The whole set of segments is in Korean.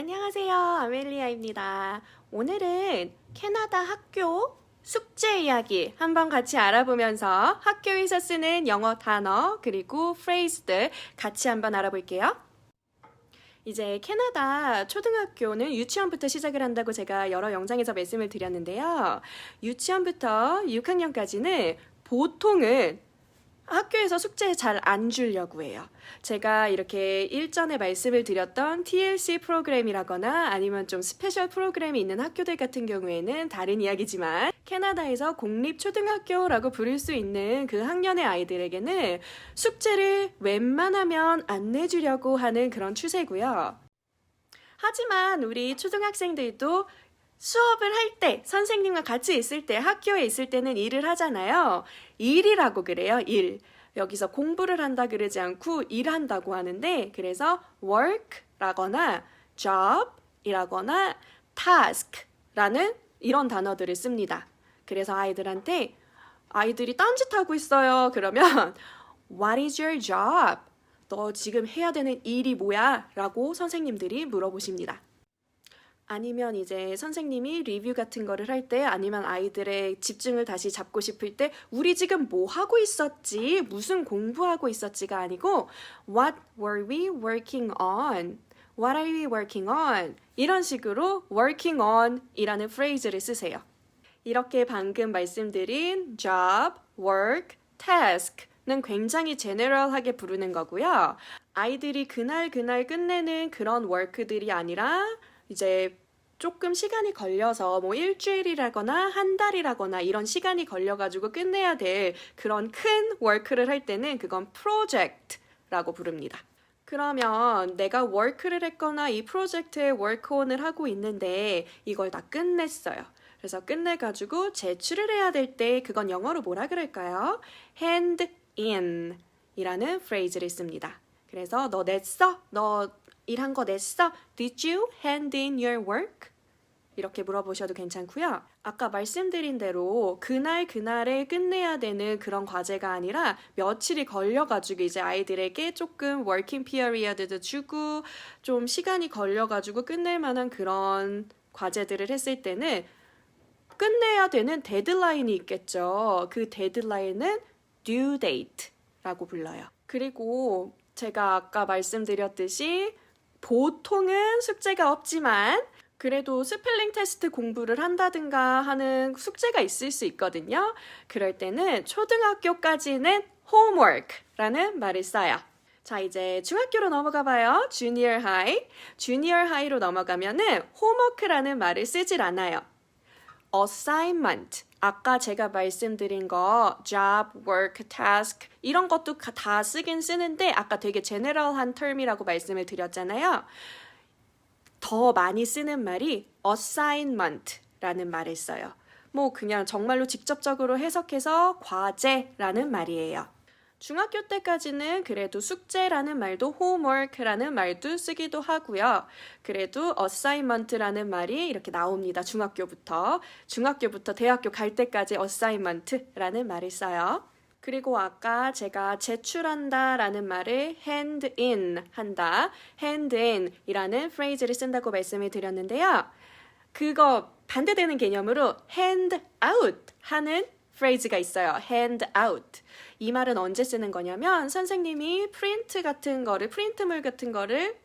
안녕하세요. 아멜리아입니다. 오늘은 캐나다 학교 숙제 이야기 한번 같이 알아보면서 학교에서 쓰는 영어 단어 그리고 프레이즈들 같이 한번 알아볼게요. 이제 캐나다 초등학교는 유치원부터 시작을 한다고 제가 여러 영상에서 말씀을 드렸는데요. 유치원부터 6학년까지는 보통은 학교에서 숙제 잘 안 주려고 해요. 제가 이렇게 일전에 말씀을 드렸던 TLC 프로그램이라거나 아니면 좀 스페셜 프로그램이 있는 학교들 같은 경우에는 다른 이야기지만 캐나다에서 공립초등학교라고 부를 수 있는 그 학년의 아이들에게는 숙제를 웬만하면 안 내주려고 하는 그런 추세고요. 하지만 우리 초등학생들도 수업을 할 때, 선생님과 같이 있을 때, 학교에 있을 때는 일을 하잖아요. 일이라고 그래요, 일. 여기서 공부를 한다 그러지 않고 일한다고 하는데, 그래서 work라거나 job이라거나 task라는 이런 단어들을 씁니다. 그래서 아이들이 딴짓하고 있어요. 그러면 What is your job? 너 지금 해야 되는 일이 뭐야? 라고 선생님들이 물어보십니다. 아니면 이제 선생님이 리뷰 같은 거를 할 때 아니면 아이들의 집중을 다시 잡고 싶을 때 우리 지금 뭐 하고 있었지? 무슨 공부하고 있었지가 아니고 What were we working on? What are we working on? 이런 식으로 working on 이라는 프레이즈를 쓰세요. 이렇게 방금 말씀드린 job, work, task는 굉장히 제너럴하게 부르는 거고요. 아이들이 그날 끝내는 그런 work들이 아니라 이제 조금 시간이 걸려서 뭐 일주일이라거나 한 달이라거나 이런 시간이 걸려가지고 끝내야 될 그런 큰 work를 할 때는 그건 project라고 부릅니다. 그러면 내가 work를 했거나 이 프로젝트에 work-on을 하고 있는데 이걸 다 끝냈어요. 그래서 끝내가지고 제출을 해야 될 때 그건 영어로 뭐라 그럴까요? hand in 이라는 프레이즈를 씁니다. 그래서 너 냈어? 너 일한 거 냈어? Did you hand in your work? 이렇게 물어보셔도 괜찮고요. 아까 말씀드린 대로 그날에 끝내야 되는 그런 과제가 아니라 며칠이 걸려가지고 이제 아이들에게 조금 working period도 주고 좀 시간이 걸려가지고 끝낼 만한 그런 과제들을 했을 때는 끝내야 되는 데드라인이 있겠죠. 그 데드라인은 due date라고 불러요. 그리고 제가 아까 말씀드렸듯이 보통은 숙제가 없지만 그래도 스펠링 테스트 공부를 한다든가 하는 숙제가 있을 수 있거든요. 그럴 때는 초등학교까지는 homework라는 말을 써요. 자, 이제 중학교로 넘어가 봐요. junior high. junior high로 넘어가면은 homework라는 말을 쓰질 않아요. assignment. 아까 제가 말씀드린 거 job, work, task 이런 것도 다 쓰긴 쓰는데 아까 되게 제너럴한 term이라고 말씀을 드렸잖아요. 더 많이 쓰는 말이 assignment라는 말을 써요. 뭐 그냥 정말로 직접적으로 해석해서 과제라는 말이에요. 중학교 때까지는 그래도 숙제라는 말도 homework라는 말도 쓰기도 하고요. 그래도 assignment라는 말이 이렇게 나옵니다. 중학교부터 대학교 갈 때까지 assignment라는 말을 써요. 그리고 아까 제가 제출한다 라는 말을 hand in 한다, hand in 이라는 프레이즈를 쓴다고 말씀을 드렸는데요. 그거 반대되는 개념으로 hand out 하는 프레이즈가 있어요. hand out. 이 말은 언제 쓰는 거냐면 선생님이 프린트물 같은 거를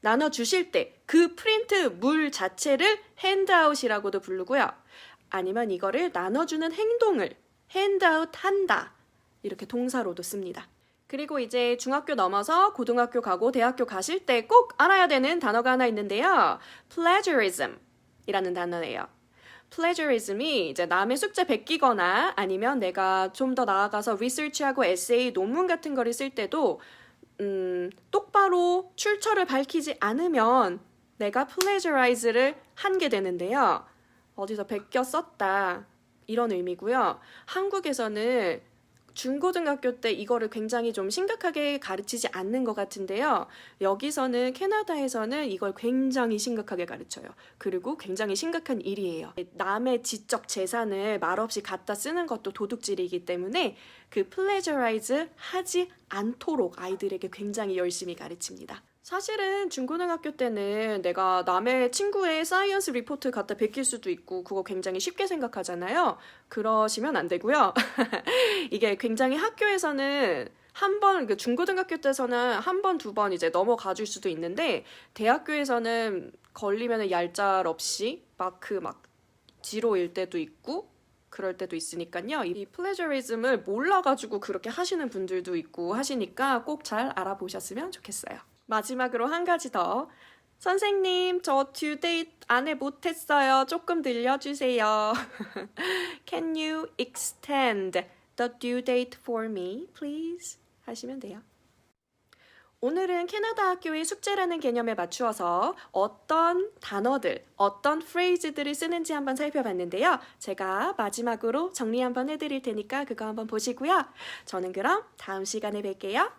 나눠주실 때 그 프린트물 자체를 hand out이라고도 부르고요. 아니면 이거를 나눠주는 행동을 hand out 한다. 이렇게 동사로도 씁니다. 그리고 이제 중학교 넘어서 고등학교 가고 대학교 가실 때 꼭 알아야 되는 단어가 하나 있는데요. plagiarism 이라는 단어예요. plagiarism이 이제 남의 숙제 베끼거나 아니면 내가 좀 더 나아가서 리서치하고 에세이, 논문 같은 거를 쓸 때도 똑바로 출처를 밝히지 않으면 내가 plagiarize를 하게 되는데요. 어디서 베껴 썼다 이런 의미고요. 한국에서는 중고등학교 때 이거를 굉장히 좀 심각하게 가르치지 않는 것 같은데요. 여기서는 캐나다에서는 이걸 굉장히 심각하게 가르쳐요. 그리고 굉장히 심각한 일이에요. 남의 지적 재산을 말없이 갖다 쓰는 것도 도둑질이기 때문에 그 plagiarize 하지 않도록 아이들에게 굉장히 열심히 가르칩니다. 사실은 중고등학교 때는 내가 남의 친구의 사이언스 리포트 갖다 베낄 수도 있고 그거 굉장히 쉽게 생각하잖아요. 그러시면 안 되고요. 이게 굉장히 학교에서는 한 번, 그 중고등학교 때서는 한 번, 두 번 이제 넘어가 줄 수도 있는데 대학교에서는 걸리면 얄짤 없이 마크 막 지로일 때도 있고 그럴 때도 있으니까요. 이 플래저리즘을 몰라가지고 그렇게 하시는 분들도 있고 하시니까 꼭 잘 알아보셨으면 좋겠어요. 마지막으로 한 가지 더. 선생님, 저 due date 안에 못했어요. 조금 늘려주세요. Can you extend the due date for me, please? 하시면 돼요. 오늘은 캐나다 학교의 숙제라는 개념에 맞추어서 어떤 단어들, 어떤 프레이즈들을 쓰는지 한번 살펴봤는데요. 제가 마지막으로 정리 한번 해드릴 테니까 그거 한번 보시고요. 저는 그럼 다음 시간에 뵐게요.